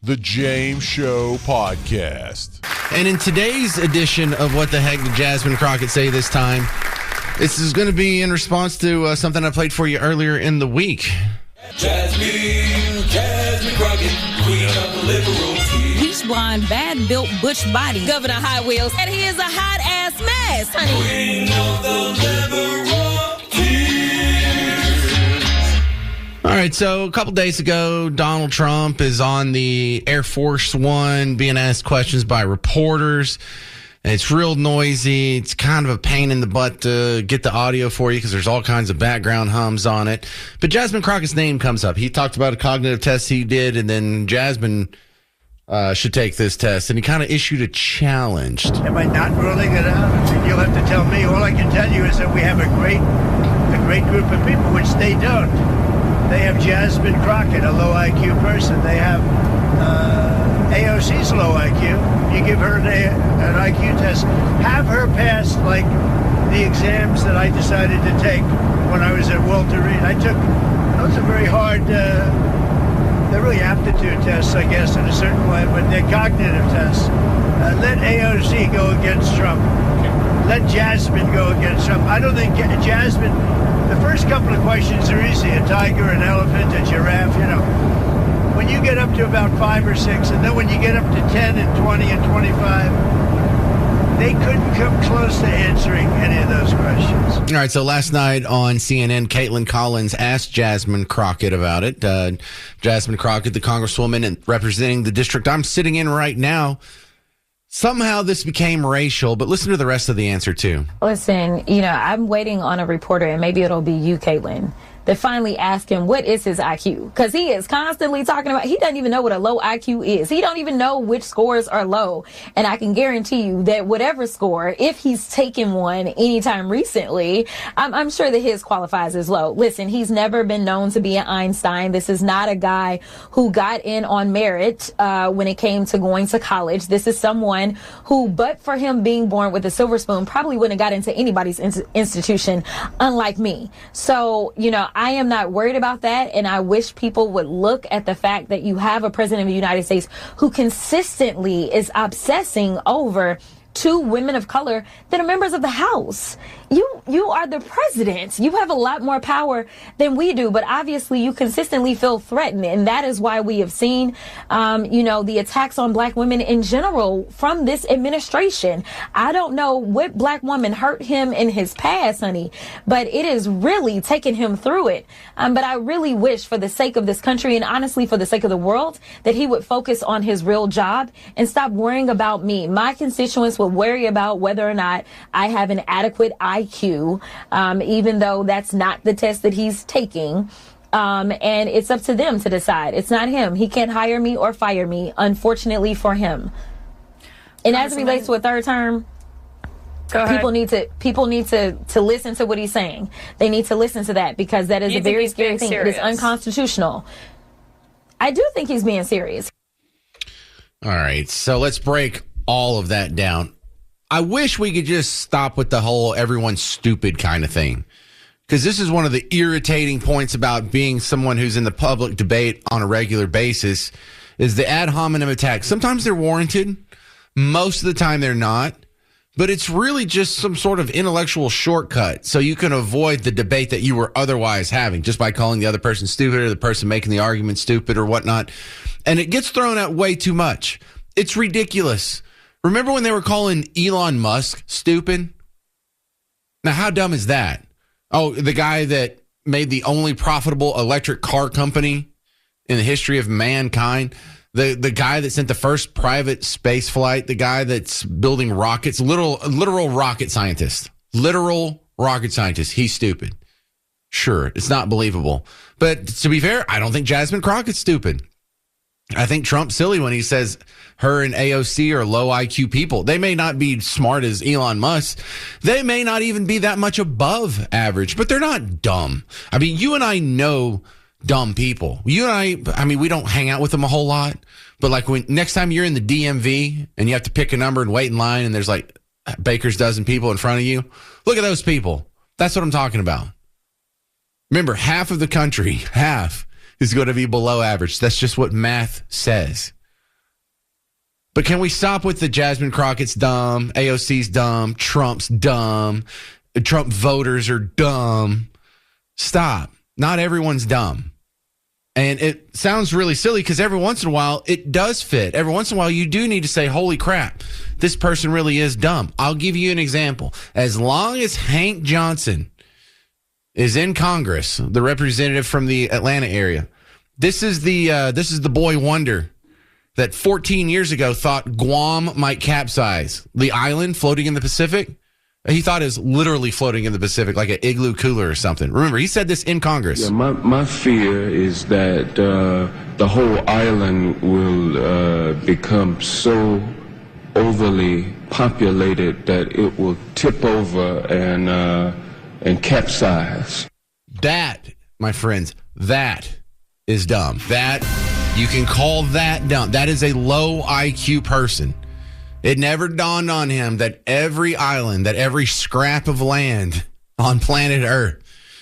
The James Show Podcast. And in today's edition of What the Heck Did Jasmine Crockett Say This Time, this is going to be in response to something I played for you earlier in the week. Jasmine Crockett, queen of the liberal tea. Bleach blonde, bad built butch body, Governor Hot Wheels, and he is a hot ass mess, honey. Queen of the liberal tea. All right, so a couple days ago, Donald Trump is on the Air Force One being asked questions by reporters. It's real noisy. It's kind of a pain in the butt to get the audio for you because there's all kinds of background hums on it. But Jasmine Crockett's name comes up. He talked about a cognitive test he did, and then Jasmine should take this test. And he kind of issued a challenge. Am I not ruling it out? I mean, you'll have to tell me. All I can tell you is that we have a great group of people, which they don't. They have Jasmine Crockett, a low IQ person. They have AOC's low IQ. You give her an IQ test, have her pass like the exams that I decided to take when I was at Walter Reed. Those are very hard, they're really aptitude tests, I guess, in a certain way, but they're cognitive tests. Let AOC go against Trump. Let Jasmine go against Trump. I don't think Jasmine, the first couple of questions are easy. A tiger, an elephant, a giraffe, you know. When you get up to about 5 or 6, and then when you get up to 10 and 20 and 25, they couldn't come close to answering any of those questions. All right, so last night on CNN, Caitlin Collins asked Jasmine Crockett about it. Jasmine Crockett, the congresswoman and representing the district I'm sitting in right now. Somehow this became racial, but listen to the rest of the answer, too. Listen, I'm waiting on a reporter, and maybe it'll be you, Caitlin, that finally ask him what is his IQ, because he is constantly talking about, he doesn't even know what a low IQ is. He don't even know which scores are low. And I can guarantee you that whatever score, if he's taken one anytime recently, I'm sure that his qualifies as low. Listen, he's never been known to be an Einstein. This is not a guy who got in on merit when it came to going to college. This is someone who, but for him being born with a silver spoon, probably wouldn't have got into anybody's institution, unlike me. So, I am not worried about that, and I wish people would look at the fact that you have a president of the United States who consistently is obsessing over two women of color that are members of the House. You are the president. You have a lot more power than we do, but obviously you consistently feel threatened, and that is why we have seen, the attacks on black women in general from this administration. I don't know what black woman hurt him in his past, honey, but it is really taken him through it. But I really wish, for the sake of this country and honestly for the sake of the world, that he would focus on his real job and stop worrying about me. My constituents will worry about whether or not I have an adequate IQ, even though that's not the test that he's taking. And it's up to them to decide. It's not him. He can't hire me or fire me, unfortunately for him. And as it relates to a third term, people need to listen to what he's saying. They need to listen to that, because that is a very scary thing. It is unconstitutional. I do think he's being serious. All right, so let's break all of that down. I wish we could just stop with the whole everyone's stupid kind of thing, because this is one of the irritating points about being someone who's in the public debate on a regular basis, is the ad hominem attacks. Sometimes they're warranted. Most of the time they're not. But it's really just some sort of intellectual shortcut so you can avoid the debate that you were otherwise having just by calling the other person stupid or the person making the argument stupid or whatnot. And it gets thrown out way too much. It's ridiculous. Remember when they were calling Elon Musk stupid? Now, how dumb is that? Oh, the guy that made the only profitable electric car company in the history of mankind. The guy that sent the first private space flight. The guy that's building rockets. Literal rocket scientist. Literal rocket scientist. He's stupid. Sure, it's not believable. But to be fair, I don't think Jasmine Crockett's stupid. I think Trump's silly when he says her and AOC are low IQ people. They may not be smart as Elon Musk. They may not even be that much above average, but they're not dumb. I mean, you and I know dumb people. You and I mean, we don't hang out with them a whole lot, but like when next time you're in the DMV and you have to pick a number and wait in line and there's like a baker's dozen people in front of you, look at those people. That's what I'm talking about. Remember, half of the country, is going to be below average. That's just what math says. But can we stop with the Jasmine Crockett's dumb, AOC's dumb, Trump's dumb, Trump voters are dumb? Stop. Not everyone's dumb. And it sounds really silly because every once in a while it does fit. Every once in a while you do need to say, holy crap, this person really is dumb. I'll give you an example. As long as Hank Johnson is in Congress, the representative from the Atlanta area, this is the boy wonder that 14 years ago thought Guam might capsize. The island floating in the Pacific, he thought it was literally floating in the Pacific like an igloo cooler or something. Remember, he said this in Congress. Yeah, my fear is that the whole island will become so overly populated that it will tip over and capsize. That, my friends, that is dumb. That, you can call that dumb. That is a low IQ person. It never dawned on him that every island, that every scrap of land on planet Earth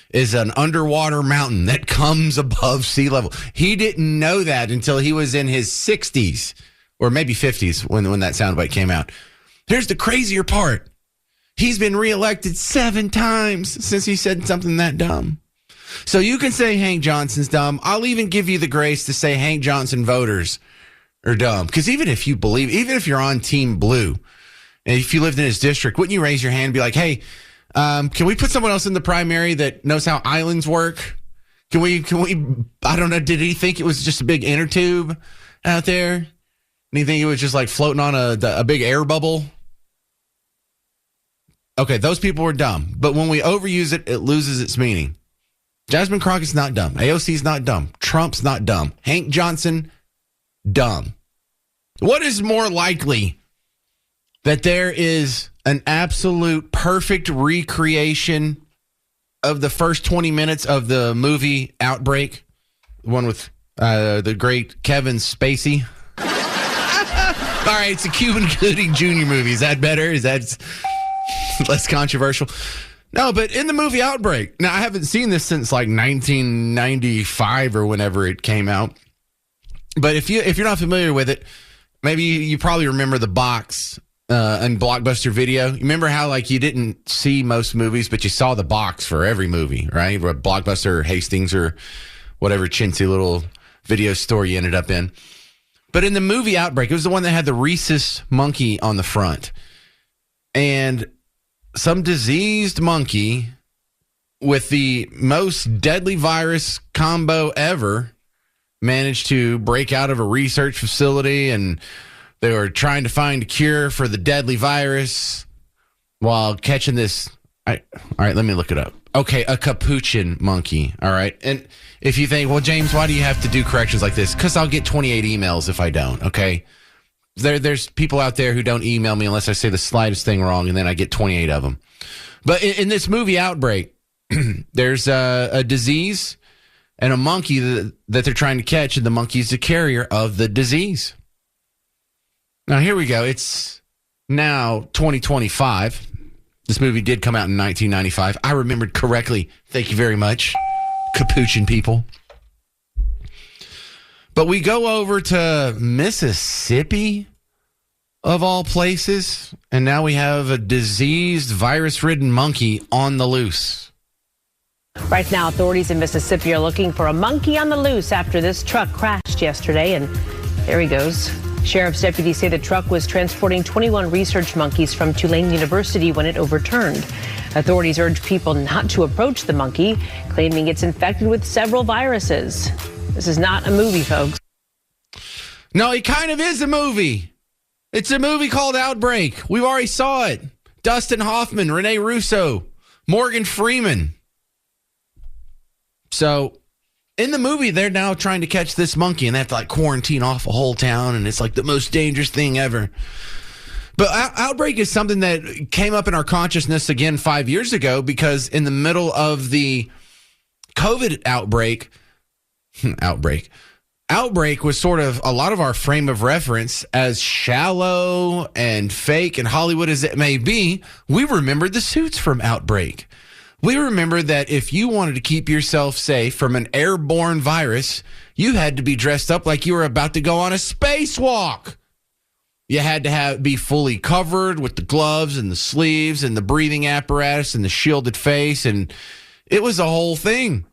is an underwater mountain that comes above sea level. He didn't know that until he was in his 60s or maybe 50s when that soundbite came out. Here's the crazier part. He's been reelected 7 times since he said something that dumb. So you can say Hank Johnson's dumb. I'll even give you the grace to say Hank Johnson voters are dumb. Because even if you're on Team Blue, and if you lived in his district, wouldn't you raise your hand and be like, hey, can we put someone else in the primary that knows how islands work? Can we, I don't know, did he think it was just a big inner tube out there? And he think it was just like floating on a big air bubble? Okay, those people were dumb. But when we overuse it, it loses its meaning. Jasmine Crockett's not dumb. AOC's not dumb. Trump's not dumb. Hank Johnson, dumb. What is more likely, that there is an absolute perfect recreation of the first 20 minutes of the movie Outbreak, the one with the great Kevin Spacey? All right, it's a Cuban Gooding Jr. movie. Is that better? Is that less controversial? No, but in the movie Outbreak, now I haven't seen this since like 1995 or whenever it came out. But if you're not familiar with it, maybe you probably remember the box in Blockbuster Video. You remember how like you didn't see most movies, but you saw the box for every movie, right? Blockbuster or Hastings or whatever chintzy little video store you ended up in. But in the movie Outbreak, it was the one that had the rhesus monkey on the front. And some diseased monkey with the most deadly virus combo ever managed to break out of a research facility, and they were trying to find a cure for the deadly virus while catching this. All right, let me look it up. Okay, a capuchin monkey. All right. And if you think, well, James, why do you have to do corrections like this? Because I'll get 28 emails if I don't. Okay. There's people out there who don't email me unless I say the slightest thing wrong, and then I get 28 of them. But in this movie Outbreak, there's a disease and a monkey that they're trying to catch, and the monkey's the carrier of the disease. Now, here we go. It's now 2025. This movie did come out in 1995. I remembered correctly. Thank you very much, Capuchin people. But we go over to Mississippi, of all places, and now we have a diseased, virus-ridden monkey on the loose. Right now, authorities in Mississippi are looking for a monkey on the loose after this truck crashed yesterday, and there he goes. Sheriff's deputies say the truck was transporting 21 research monkeys from Tulane University when it overturned. Authorities urge people not to approach the monkey, claiming it's infected with several viruses. This is not a movie, folks. No, it kind of is a movie. It's a movie called Outbreak. We already saw it. Dustin Hoffman, Rene Russo, Morgan Freeman. So in the movie, they're now trying to catch this monkey, and they have to like quarantine off a whole town, and it's like the most dangerous thing ever. But Outbreak is something that came up in our consciousness again 5 years ago, because in the middle of the COVID outbreak was sort of a lot of our frame of reference. As shallow and fake and Hollywood as it may be, we remembered the suits from Outbreak. We remember that if you wanted to keep yourself safe from an airborne virus, you had to be dressed up like you were about to go on a spacewalk. You had to be fully covered with the gloves and the sleeves and the breathing apparatus and the shielded face. And it was a whole thing.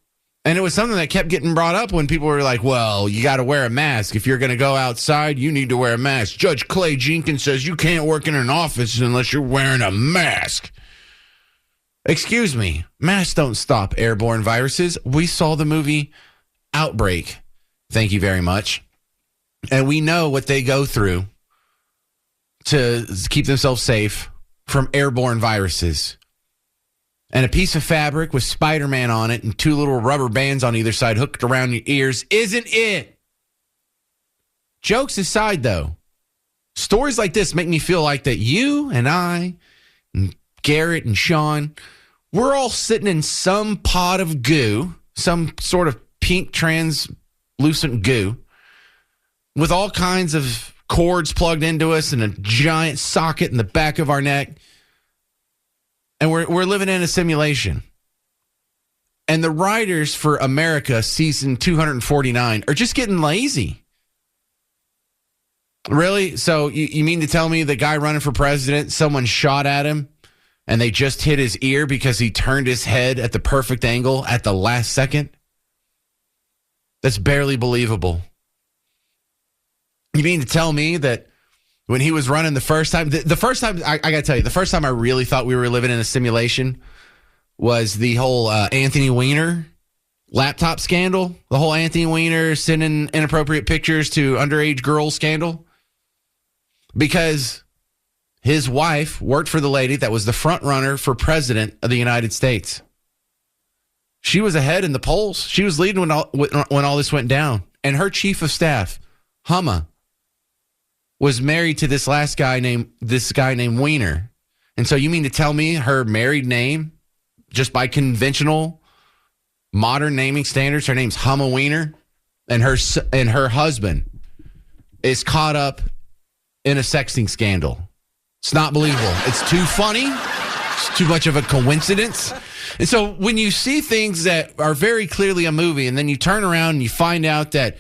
And it was something that kept getting brought up when people were like, well, you got to wear a mask. If you're going to go outside, you need to wear a mask. Judge Clay Jenkins says you can't work in an office unless you're wearing a mask. Excuse me. Masks don't stop airborne viruses. We saw the movie Outbreak. Thank you very much. And we know what they go through to keep themselves safe from airborne viruses. And a piece of fabric with Spider-Man on it and two little rubber bands on either side hooked around your ears isn't it. Jokes aside, though, stories like this make me feel like that you and I and Garrett and Sean, we're all sitting in some pot of goo, some sort of pink translucent goo, with all kinds of cords plugged into us and a giant socket in the back of our neck. And we're living in a simulation. And the writers for America season 249 are just getting lazy. Really? So you mean to tell me the guy running for president, someone shot at him and they just hit his ear because he turned his head at the perfect angle at the last second? That's barely believable. You mean to tell me that when he was running the first time, I got to tell you, the first time I really thought we were living in a simulation was the whole Anthony Weiner laptop scandal. The whole Anthony Weiner sending inappropriate pictures to underage girls scandal. Because his wife worked for the lady that was the front runner for president of the United States. She was ahead in the polls. She was leading when all this went down. And her chief of staff, Humma, was married to this guy named Weiner. And so you mean to tell me her married name, just by conventional modern naming standards, her name's Humma Weiner, and her husband is caught up in a sexting scandal? It's not believable. It's too funny. It's too much of a coincidence. And so when you see things that are very clearly a movie and then you turn around and you find out that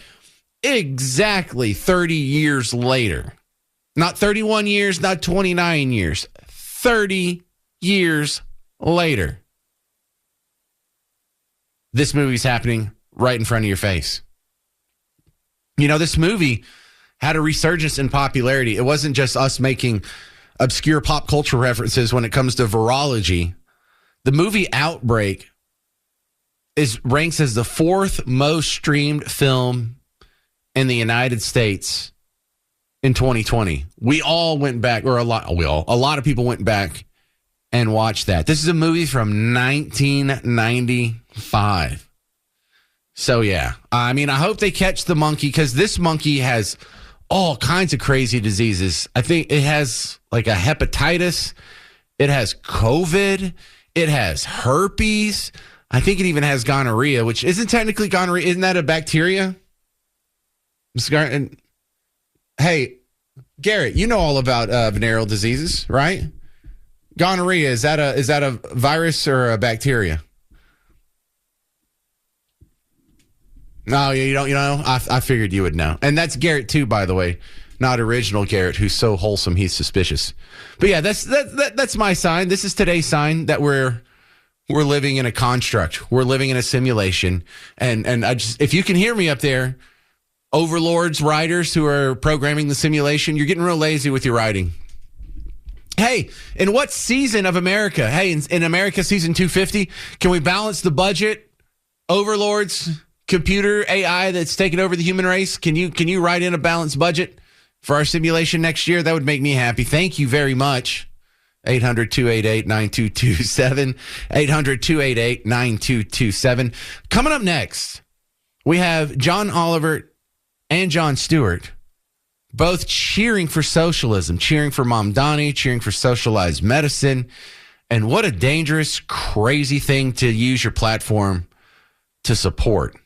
exactly 30 years later, not 31 years, not 29 years, 30 years later, this movie's happening right in front of your face. You know, this movie had a resurgence in popularity. It wasn't just us making obscure pop culture references when it comes to virology. The movie Outbreak ranks as the fourth most streamed film in the United States in 2020. We all went back, or a lot of people went back and watched that. This is a movie from 1995. So yeah, I mean, I hope they catch the monkey, because this monkey has all kinds of crazy diseases. I think it has like a hepatitis. It has COVID. It has herpes. I think it even has gonorrhea, which isn't technically gonorrhea. Isn't that a bacteria? Hey, Garrett, you know all about venereal diseases, right? Gonorrhea, is that a virus or a bacteria? No, you don't. You know, I figured you would know. And that's Garrett too, by the way, not original Garrett, who's so wholesome he's suspicious. But yeah, that's my sign. This is today's sign that we're living in a construct. We're living in a simulation. And if you can hear me up there, overlords, writers who are programming the simulation, you're getting real lazy with your writing. Hey, in what season of America? Hey, in America season 250, can we balance the budget? Overlords, computer AI that's taking over the human race, can you write in a balanced budget for our simulation next year? That would make me happy. Thank you very much. 800-288-9227. 800-288-9227. Coming up next, we have John Oliver and Jon Stewart both cheering for socialism, cheering for Mamdani, cheering for socialized medicine. And what a dangerous, crazy thing to use your platform to support.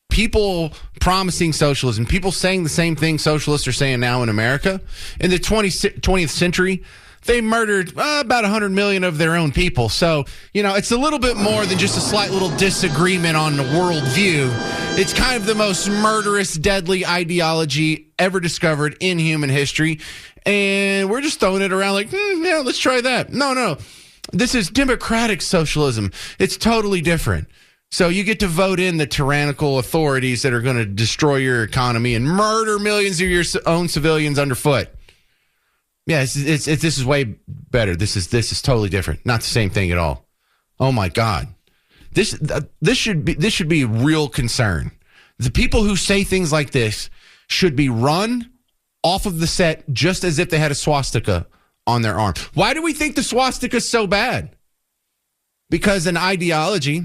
People promising socialism, people saying the same thing socialists are saying now in America. In the 20th century, they murdered about 100 million of their own people. So, it's a little bit more than just a slight little disagreement on the worldview. It's kind of the most murderous, deadly ideology ever discovered in human history. And we're just throwing it around like, yeah, let's try that. No. This is democratic socialism. It's totally different. So you get to vote in the tyrannical authorities that are going to destroy your economy and murder millions of your own civilians underfoot. Yeah, this is way better. This is totally different. Not the same thing at all. Oh my God, this should be a real concern. The people who say things like this should be run off of the set just as if they had a swastika on their arm. Why do we think the swastika is so bad? Because an ideology.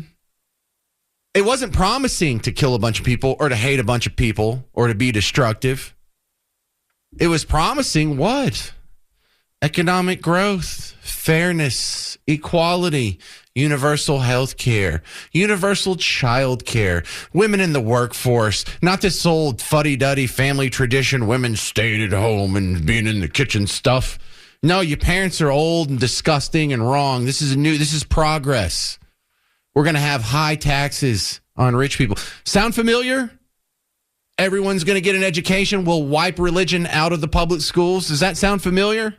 It wasn't promising to kill a bunch of people or to hate a bunch of people or to be destructive. It was promising what? Economic growth, fairness, equality, universal health care, universal child care, women in the workforce, not this old fuddy-duddy family tradition, women staying at home and being in the kitchen stuff. No, your parents are old and disgusting and wrong. This is progress. We're going to have high taxes on rich people. Sound familiar? Everyone's going to get an education. We'll wipe religion out of the public schools. Does that sound familiar?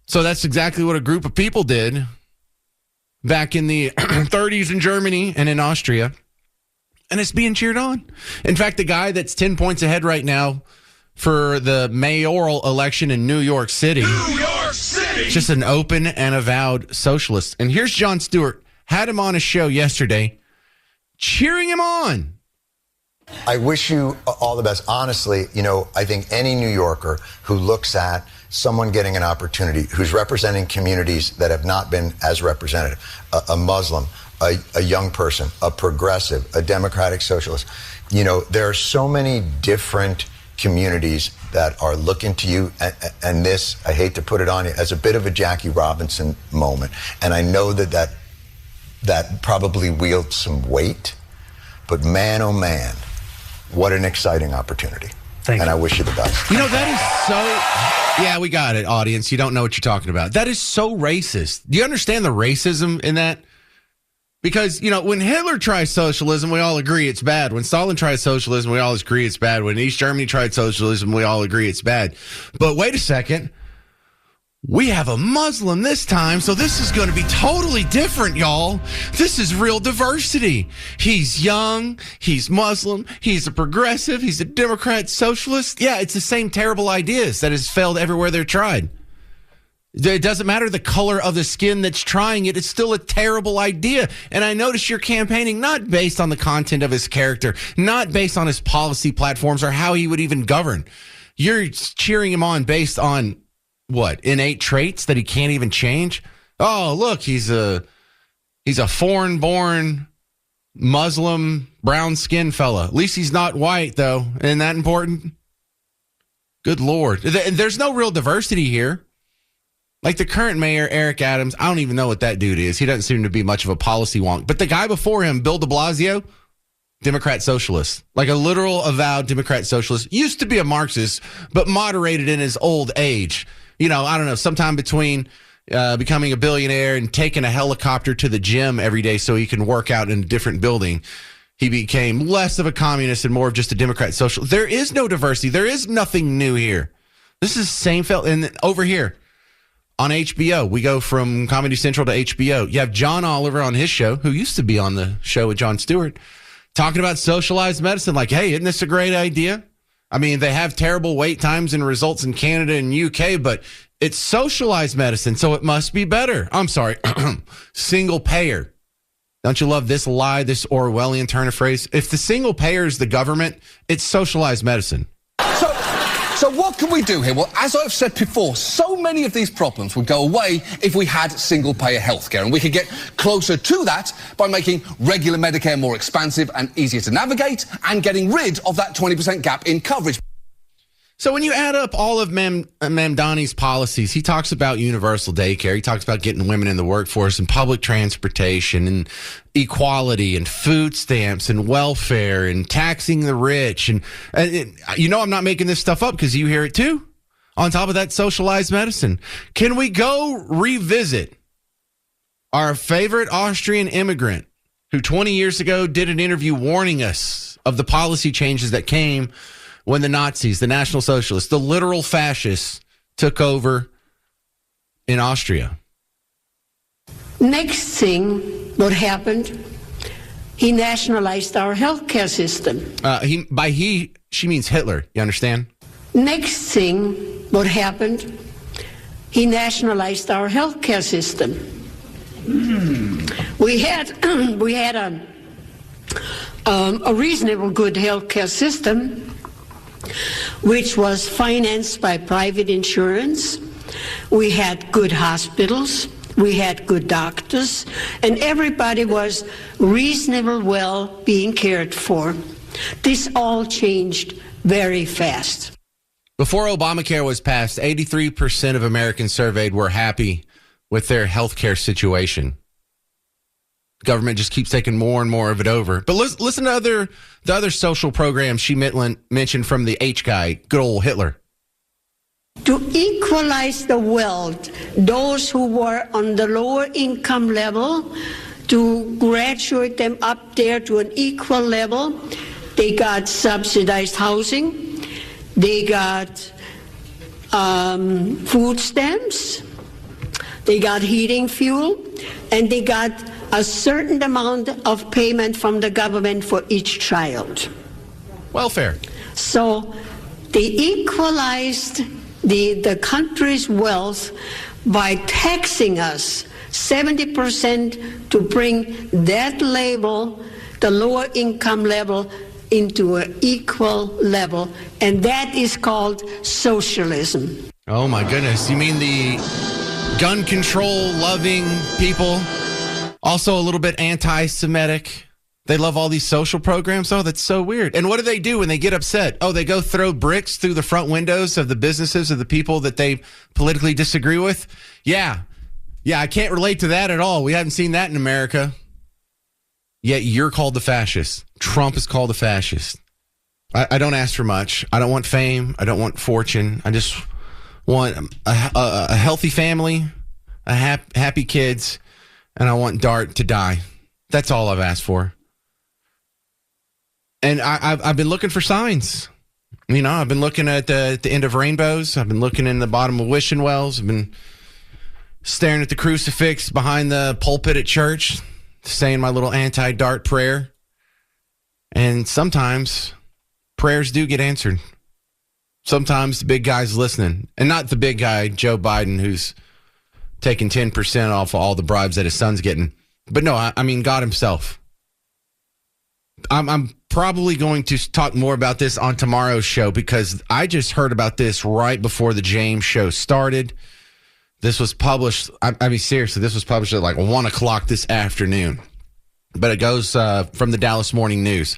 So that's exactly what a group of people did back in the 30s in Germany and in Austria. And it's being cheered on. In fact, the guy that's 10 points ahead right now for the mayoral election in New York City. Just an open and avowed socialist. And here's Jon Stewart. Had him on a show yesterday, cheering him on. I wish you all the best. Honestly, I think any New Yorker who looks at someone getting an opportunity, who's representing communities that have not been as represented, a Muslim, a young person, a progressive, a democratic socialist, there are so many different communities that are looking to you, and this, I hate to put it on you, as a bit of a Jackie Robinson moment. And I know that probably wields some weight, but man, oh man, what an exciting opportunity. Thank you. I wish you the best. That is so, yeah, we got it, audience. You don't know what you're talking about. That is so racist. Do you understand the racism in that? Because, when Hitler tries socialism, we all agree it's bad. When Stalin tried socialism, we all agree it's bad. When East Germany tried socialism, we all agree it's bad. But wait a second. We have a Muslim this time, so this is going to be totally different, y'all. This is real diversity. He's young, he's Muslim, he's a progressive, he's a Democrat socialist. Yeah, it's the same terrible ideas that has failed everywhere they're tried. It doesn't matter the color of the skin that's trying it. It's still a terrible idea. And I notice you're campaigning not based on the content of his character, not based on his policy platforms or how he would even govern. You're cheering him on based on what? Innate traits that he can't even change? Oh, look, he's a foreign-born Muslim brown-skinned fella. At least he's not white, though. Isn't that important? Good Lord. There's no real diversity here. Like the current mayor, Eric Adams, I don't even know what that dude is. He doesn't seem to be much of a policy wonk. But the guy before him, Bill de Blasio, Democrat socialist. Like a literal avowed Democrat socialist. Used to be a Marxist, but moderated in his old age. I don't know, sometime between becoming a billionaire and taking a helicopter to the gym every day so he can work out in a different building. He became less of a communist and more of just a Democrat socialist. There is no diversity. There is nothing new here. This is Seinfeld. And over here, on HBO, we go from Comedy Central to HBO. You have John Oliver on his show, who used to be on the show with Jon Stewart, talking about socialized medicine. Like, hey, isn't this a great idea? I mean, they have terrible wait times and results in Canada and UK, but it's socialized medicine, so it must be better. I'm sorry, single payer. Don't you love this lie, this Orwellian turn of phrase? If the single payer is the government, it's socialized medicine. So what can we do here? Well, as I've said before, so many of these problems would go away if we had single-payer healthcare, and we could get closer to that by making regular Medicare more expansive and easier to navigate and getting rid of that 20% gap in coverage. So when you add up all of Mamdani's policies, he talks about universal daycare. He talks about getting women in the workforce and public transportation and equality and food stamps and welfare and taxing the rich. And I'm not making this stuff up because you hear it too. On top of that, socialized medicine. Can we go revisit our favorite Austrian immigrant who 20 years ago did an interview warning us of the policy changes that came when the Nazis, the National Socialists, the literal fascists took over in Austria? Next thing, what happened, he nationalized our healthcare system. She means Hitler, you understand? Next thing, what happened, he nationalized our healthcare system. We had a reasonable good healthcare system, which was financed by private insurance. We had good hospitals. We had good doctors, and everybody was reasonable well being cared for. This all changed very fast. Before Obamacare was passed, 83% of Americans surveyed were happy with their health care situation. Government just keeps taking more and more of it over. But listen to the other social programs she mentioned from the H guy, good old Hitler. To equalize the wealth, those who were on the lower income level, to graduate them up there to an equal level, they got subsidized housing, they got food stamps, they got heating fuel, and they got a certain amount of payment from the government for each child. Welfare. So they equalized the country's wealth by taxing us 70% to bring that level, the lower income level, into an equal level. And that is called socialism. Oh, my goodness. You mean the gun control loving people? Also a little bit anti-Semitic. They love all these social programs. Oh, that's so weird. And what do they do when they get upset? Oh, they go throw bricks through the front windows of the businesses of the people that they politically disagree with. Yeah, I can't relate to that at all. We haven't seen that in America. Yet you're called the fascist. Trump is called a fascist. I don't ask for much. I don't want fame. I don't want fortune. I just want a healthy family, happy kids, and I want Dart to die. That's all I've asked for. And I've been looking for signs. You know, I've been looking at the end of rainbows. I've been looking in the bottom of wishing wells. I've been staring at the crucifix behind the pulpit at church, saying my little anti-Dart prayer. And sometimes prayers do get answered. Sometimes the big guy's listening. And not the big guy, Joe Biden, who's taking 10% off of all the bribes that his son's getting. But no, I mean God himself. I'm probably going to talk more about this on tomorrow's show because I just heard about this right before the James show started. This was published, I mean, seriously, this was published at like 1 o'clock this afternoon. But it goes from the Dallas Morning News.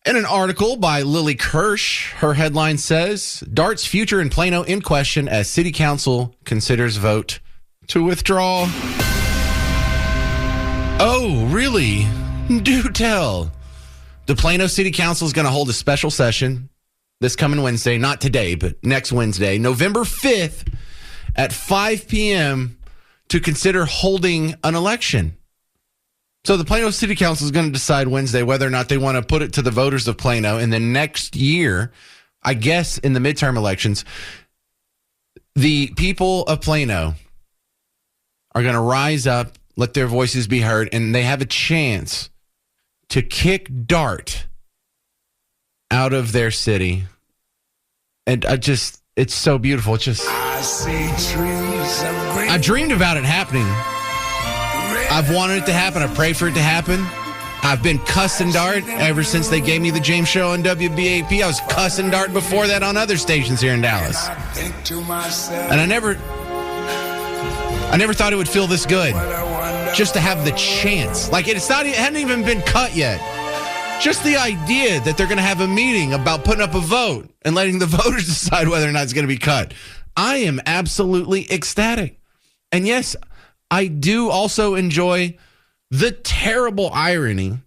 In an article by Lily Kirsch, her headline says, Dart's future in Plano in question as city council considers vote to withdraw. Oh, really? Do tell. The Plano City Council is going to hold a special session this coming Wednesday, not today, but next Wednesday, November 5th at 5 p.m. to consider holding an election. So the Plano City Council is going to decide Wednesday whether or not they want to put it to the voters of Plano. And then next year, I guess in the midterm elections, the people of Plano are going to rise up, let their voices be heard, and they have a chance to kick Dart out of their city. And it's so beautiful. It's just, I see trees of green. I dreamed about it happening. I've wanted it to happen. I pray for it to happen. I've been cussing Dart ever since they gave me the James Show on WBAP. I was cussing Dart before that on other stations here in Dallas. And I never thought it would feel this good. Just to have the chance. Like it hadn't even been cut yet. Just the idea that they're going to have a meeting about putting up a vote and letting the voters decide whether or not it's going to be cut. I am absolutely ecstatic. And yes, I do also enjoy the terrible irony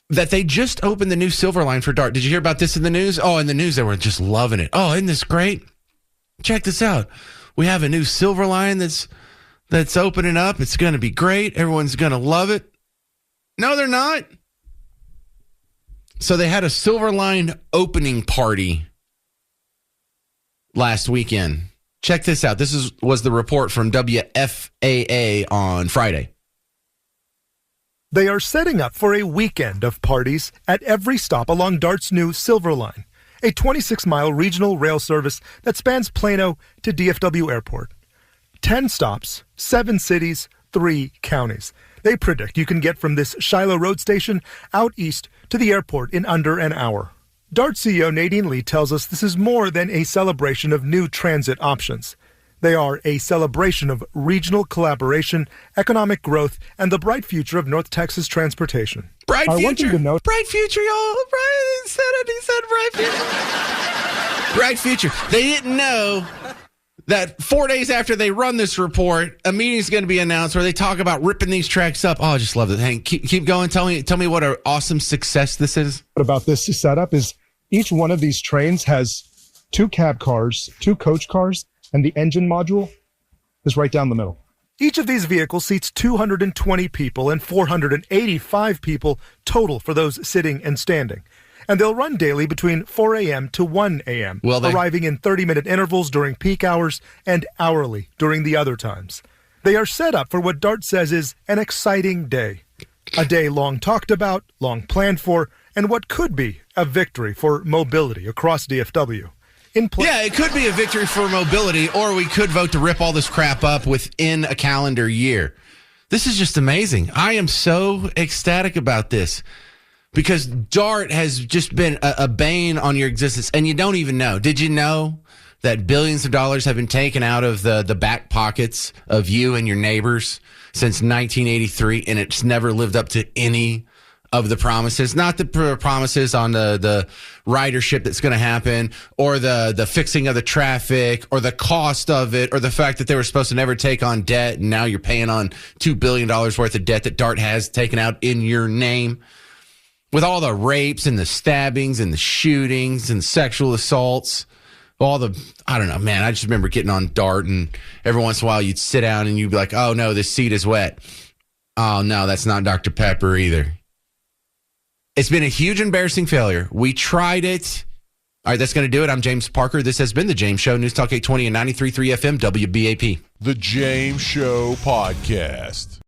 that they just opened the new Silver Line for Dart. Did you hear about this in the news? Oh, in the news, they were just loving it. Oh, isn't this great? Check this out. We have a new Silver Line that's opening up. It's going to be great. Everyone's going to love it. No, they're not. So they had a Silver Line opening party last weekend. Check this out. This was the report from WFAA on Friday. They are setting up for a weekend of parties at every stop along DART's new Silver Line, a 26-mile regional rail service that spans Plano to DFW Airport. 10 stops, 7 cities, 3 counties. They predict you can get from this Shiloh Road station out east to the airport in under an hour. DART CEO Nadine Lee tells us this is more than a celebration of new transit options. They are a celebration of regional collaboration, economic growth, and the bright future of North Texas transportation. Bright future. Bright future, y'all. Bright, he said bright future. Bright future. They didn't know that 4 days after they run this report, a meeting's going to be announced where they talk about ripping these tracks up. Oh, I just love it. Hey, keep going. Tell me what an awesome success this is. What about this setup is each one of these trains has 2 cab cars, 2 coach cars, and the engine module is right down the middle. Each of these vehicles seats 220 people and 485 people total for those sitting and standing. And they'll run daily between 4 a.m. to 1 a.m., arriving in 30-minute intervals during peak hours and hourly during the other times. They are set up for what DART says is an exciting day. A day long talked about, long planned for, and what could be a victory for mobility across DFW. Yeah, it could be a victory for mobility, or we could vote to rip all this crap up within a calendar year. This is just amazing. I am so ecstatic about this because DART has just been a bane on your existence, and you don't even know. Did you know that billions of dollars have been taken out of the back pockets of you and your neighbors since 1983, and it's never lived up to any of the promises? Not the promises on the ridership that's going to happen, or the fixing of the traffic, or the cost of it, or the fact that they were supposed to never take on debt, and now you're paying on $2 billion worth of debt that DART has taken out in your name. With all the rapes and the stabbings and the shootings and sexual assaults, I don't know, man, I just remember getting on DART, and every once in a while you'd sit down and you'd be like, oh no, this seat is wet. Oh no, that's not Dr. Pepper either. It's been a huge, embarrassing failure. We tried it. All right, that's going to do it. I'm James Parker. This has been The James Show, News Talk 820 and 93.3 FM, WBAP. The James Show Podcast.